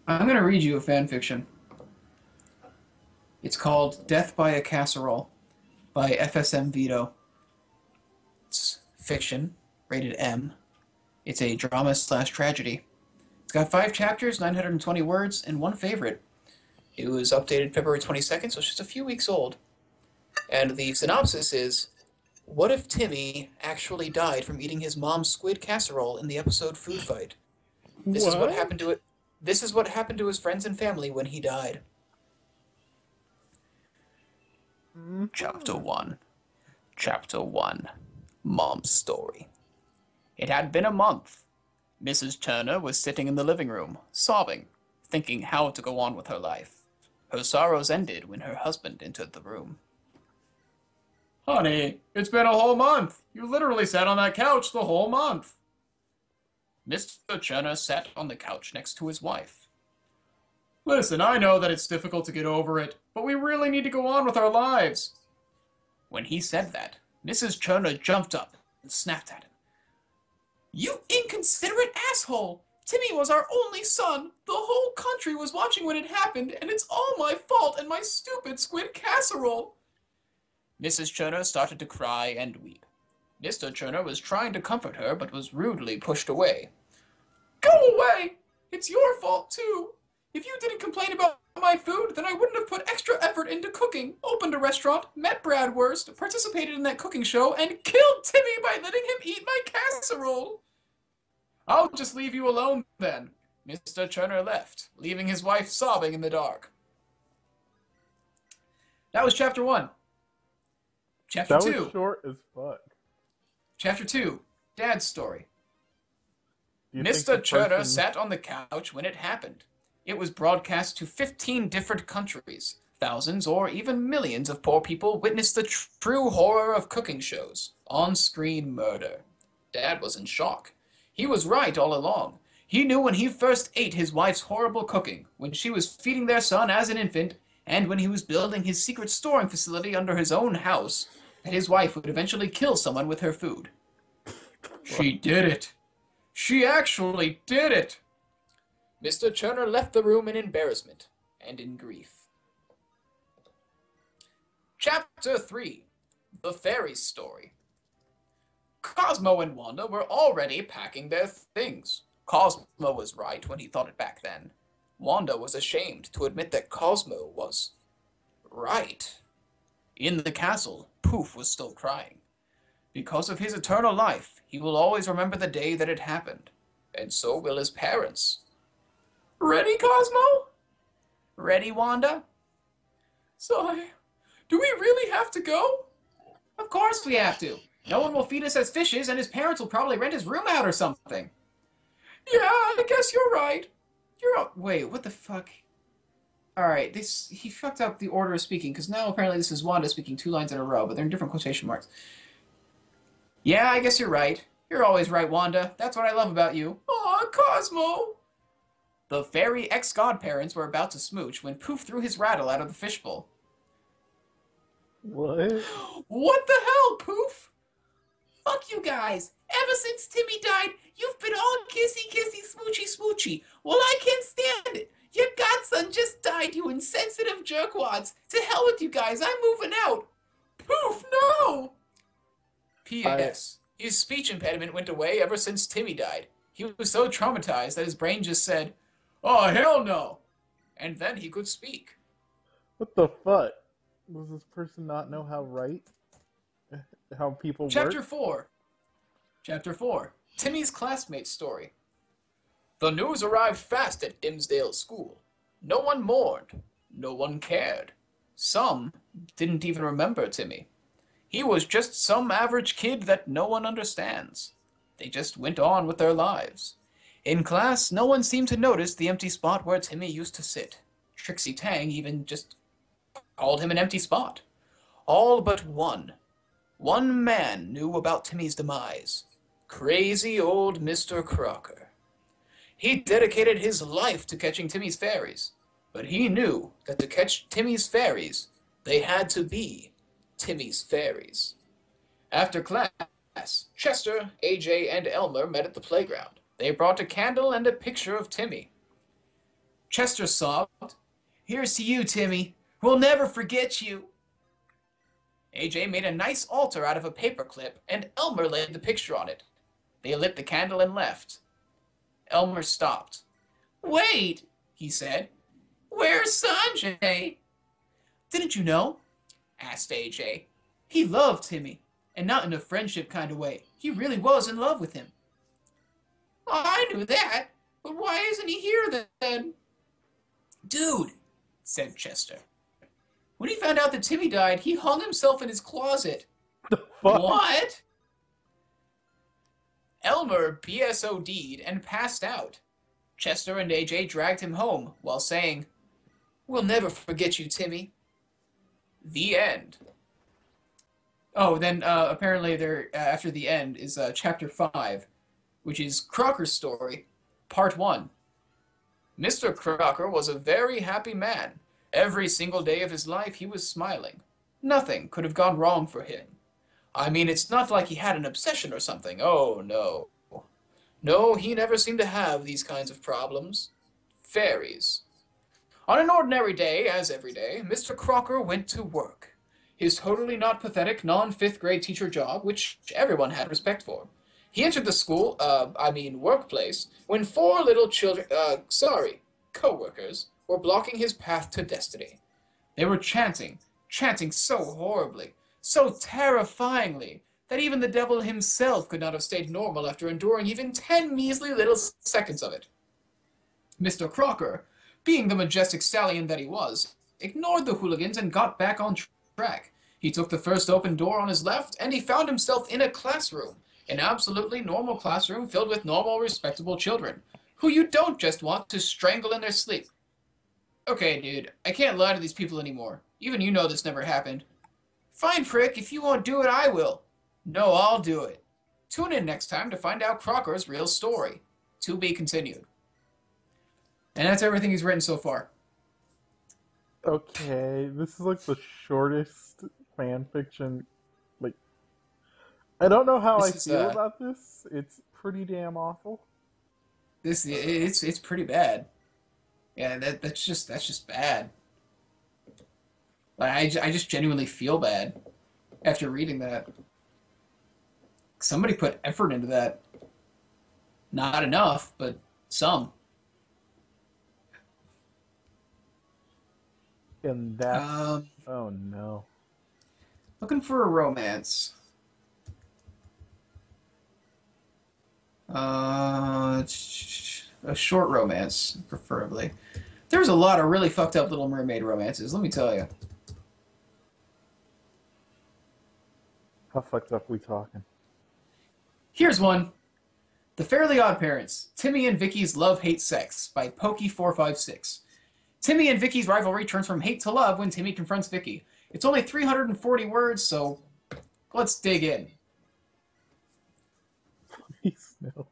I'm going to read you a fan fiction. It's called Death by a Casserole by FSM Vito. It's fiction, rated M. It's a drama slash tragedy. It's got 5 chapters, 920 words, and one favorite. It was updated February 22nd, so it's just a few weeks old. And the synopsis is, what if Timmy actually died from eating his mom's squid casserole in the episode Food Fight? This is what What? happened to it. This is what happened to his friends and family when he died. Chapter Mhm. 1. Chapter 1. Mom's Story. It had been a month. Mrs. Turner was sitting in the living room, sobbing, thinking how to go on with her life. Her sorrows ended when her husband entered the room. Honey, it's been a whole month. You literally sat on that couch the whole month. Mr. Turner sat on the couch next to his wife. Listen, I know that it's difficult to get over it, but we really need to go on with our lives. When he said that, Mrs. Turner jumped up and snapped at him. You inconsiderate asshole! Timmy was our only son. The whole country was watching when it happened, and it's all my fault and my stupid squid casserole. Mrs. Turner started to cry and weep. Mr. Turner was trying to comfort her, but was rudely pushed away. Go away! It's your fault, too. If you didn't complain about my food, then I wouldn't have put extra effort into cooking, opened a restaurant, met Brad Wurst, participated in that cooking show, and killed Timmy by letting him eat my casserole. I'll just leave you alone, then. Mr. Turner left, leaving his wife sobbing in the dark. That was chapter 1. Chapter That was 2. short as fuck. Chapter 2. Dad's Story. Do you think the Mr. Turner person? sat on the couch when it happened. It was broadcast to 15 different countries. Thousands or even millions of poor people witnessed the true horror of cooking shows. On-screen murder. Dad was in shock. He was right all along. He knew when he first ate his wife's horrible cooking, when she was feeding their son as an infant, and when he was building his secret storing facility under his own house, that his wife would eventually kill someone with her food. She did it. She actually did it. Mr. Turner left the room in embarrassment and in grief. Chapter 3. The Fairy Story. Cosmo and Wanda were already packing their things. Cosmo was right when he thought it back then. Wanda was ashamed to admit that Cosmo was right. In the castle, Poof was still crying. Because of his eternal life, he will always remember the day that it happened. And so will his parents. Ready, Cosmo? Ready, Wanda? Sigh. Do we really have to go? Of course we have to. No one will feed us as fishes, and his parents will probably rent his room out or something. Yeah, I guess you're right. Wait, what the fuck? Alright, he fucked up the order of speaking, because now apparently this is Wanda speaking 2 lines in a row, but they're in different quotation marks. Yeah, I guess you're right. You're always right, Wanda. That's what I love about you. Aw, Cosmo! The fairy ex-godparents were about to smooch when Poof threw his rattle out of the fishbowl. What? What the hell, Poof? Fuck you guys. Ever since Timmy died, you've been all kissy, kissy, smoochy, smoochy. Well, I can't stand it. Your godson just died, you insensitive jerkwads. To hell with you guys. I'm moving out. Poof, no! I P.S. His speech impediment went away ever since Timmy died. He was so traumatized that his brain just said, "Oh, hell no!" And then he could speak. What the fuck? Does this person not know how people Chapter work? 4. Chapter 4. Timmy's Classmates Story. The news arrived fast at Dimsdale School. No one mourned. No one cared. Some didn't even remember Timmy. He was just some average kid that no one understands. They just went on with their lives. In class, no one seemed to notice the empty spot where Timmy used to sit. Trixie Tang even just called him an empty spot. All but one. One man knew about Timmy's demise. Crazy old Mr. Crocker. He dedicated his life to catching Timmy's fairies, but he knew that to catch Timmy's fairies, they had to be Timmy's fairies. After class, Chester, AJ, and Elmer met at the playground. They brought a candle and a picture of Timmy. Chester sobbed. Here's to you, Timmy. We'll never forget you. AJ made a nice altar out of a paperclip, and Elmer laid the picture on it. They lit the candle and left. Elmer stopped. Wait, he said. Where's Sanjay? Didn't you know? Asked AJ. He loved Timmy, and not in a friendship kind of way. He really was in love with him. I knew that, but why isn't he here then? Dude, said Chester. When he found out that Timmy died, he hung himself in his closet. The fuck? What? Elmer BSOD'd and passed out. Chester and AJ dragged him home while saying, We'll never forget you, Timmy. The end. Oh, then apparently there after the end is chapter 5, which is Crocker's Story, part 1. Mr. Crocker was a very happy man. Every single day of his life he was smiling. Nothing could have gone wrong for him. I mean, it's not like he had an obsession or something. Oh, no. No, he never seemed to have these kinds of problems. Fairies. On an ordinary day, as every day, Mr. Crocker went to work. His totally not pathetic non-fifth grade teacher job, which everyone had respect for. He entered the school, workplace, when 4 little children, co-workers, were blocking his path to destiny. They were chanting so horribly, so terrifyingly, that even the devil himself could not have stayed normal after enduring even 10 measly little seconds of it. Mr. Crocker, being the majestic stallion that he was, ignored the hooligans and got back on track. He took the first open door on his left, and he found himself in a classroom, an absolutely normal classroom filled with normal, respectable children, who you don't just want to strangle in their sleep. Okay, dude, I can't lie to these people anymore. Even you know this never happened. Fine, prick, if you won't do it, I will. No, I'll do it. Tune in next time to find out Crocker's real story. To be continued. And that's everything he's written so far. Okay, this is like the shortest fan fiction. Like, I don't know how I feel about this. It's pretty damn awful. It's pretty bad. Yeah, that's just bad. Like, I just genuinely feel bad after reading that. Somebody put effort into that. Not enough, but some. And that's... oh no. Looking for a romance. A short romance, preferably. There's a lot of really fucked up Little Mermaid romances, let me tell you. How fucked up we talking? Here's one. The Fairly Oddparents, Timmy and Vicky's Love-Hate Sex by Pokey456. Timmy and Vicky's rivalry turns from hate to love when Timmy confronts Vicky. It's only 340 words, so let's dig in. Please, no.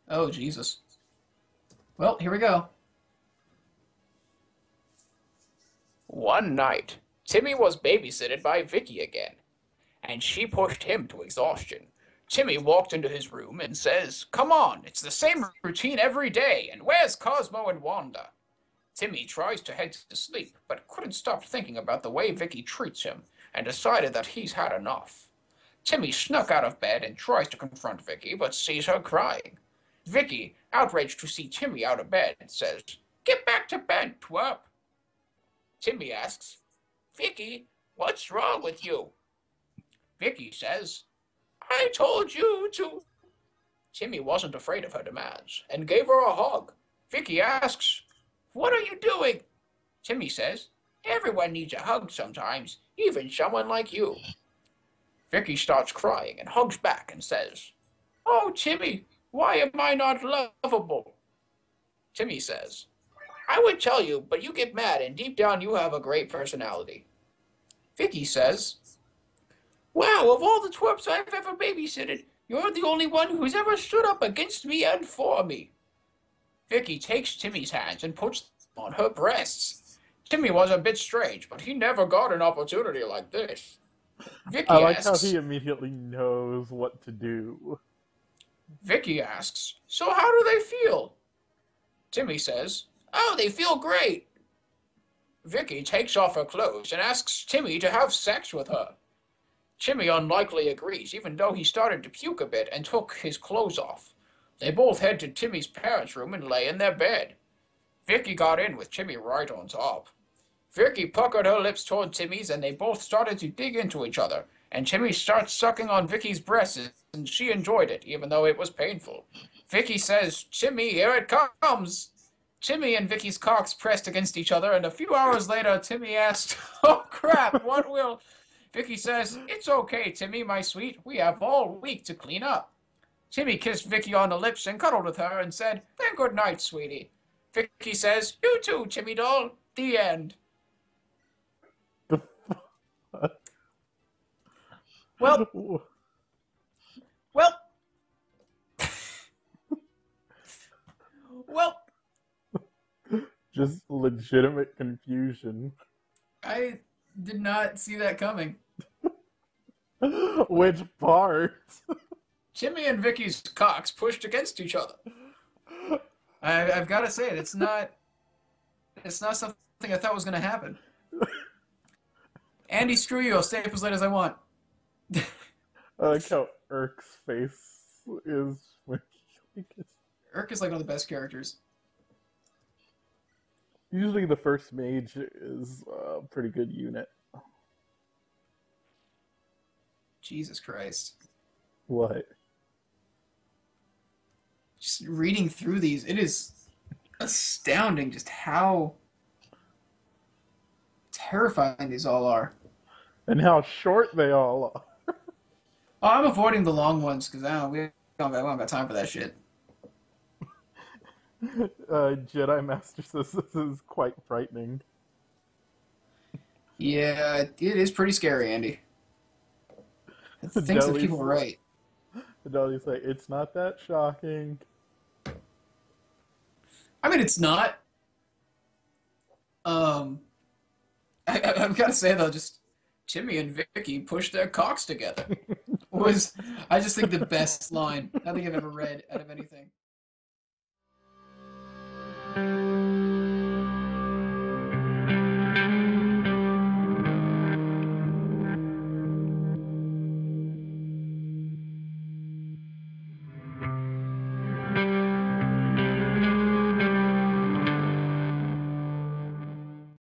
Oh, Jesus. Well, here we go. One night, Timmy was babysitted by Vicky again, and she pushed him to exhaustion. Timmy walked into his room and says, "Come on, it's the same routine every day, and where's Cosmo and Wanda?" Timmy tries to head to sleep, but couldn't stop thinking about the way Vicky treats him, and decided that he's had enough. Timmy snuck out of bed and tries to confront Vicky, but sees her crying. Vicky, outraged to see Timmy out of bed, says, "Get back to bed, twerp." Timmy asks, "Vicky, what's wrong with you?" Vicky says, "I told you to." Timmy wasn't afraid of her demands and gave her a hug. Vicky asks, "What are you doing?" Timmy says, "Everyone needs a hug sometimes, even someone like you." Vicky starts crying and hugs back and says, "Oh, Timmy, why am I not lovable?" Timmy says, "I would tell you, but you get mad and deep down you have a great personality." Vicky says, "Wow, of all the twerps I've ever babysitted, you're the only one who's ever stood up against me and for me." Vicky takes Timmy's hands and puts them on her breasts. Timmy was a bit strange, but he never got an opportunity like this. Vicky I like asks, how he immediately knows what to do. Vicky asks, "So how do they feel?" Timmy says, "Oh, they feel great." Vicky takes off her clothes and asks Timmy to have sex with her. Timmy unlikely agrees, even though he started to puke a bit and took his clothes off. They both head to Timmy's parents' room and lay in their bed. Vicky got in with Timmy right on top. Vicky puckered her lips toward Timmy's and they both started to dig into each other, and Timmy starts sucking on Vicky's breasts and she enjoyed it, even though it was painful. Vicky says, "Timmy, here it comes." Timmy and Vicky's cocks pressed against each other, and a few hours later, Timmy asked, "Oh crap, what will..." Vicky says, "It's okay, Timmy, my sweet. We have all week to clean up." Timmy kissed Vicky on the lips and cuddled with her and said, "Then good night, sweetie." Vicky says, "You too, Timmy doll." The end. Well, well, well, Just legitimate confusion. I did not see that coming. Which part? Timmy and Vicky's cocks pushed against each other. I've got to say it. It's not something I thought was going to happen. Andy, screw you. I'll stay up as late as I want. I like how Irk's face is when he gets... Irk is like one of the best characters. Usually the first mage is a pretty good unit. Jesus Christ. What? Just reading through these, it is astounding just how terrifying these all are. And how short they all are. Oh, I'm avoiding the long ones because we don't got time for that shit. Jedi Master says this is quite frightening. Yeah, it is pretty scary, Andy. Things that people write. Deli's like, it's not that shocking. I mean, it's not. I've got to say though, just Timmy and Vicky pushed their cocks together was, I just think, the best line I think I've ever read out of anything.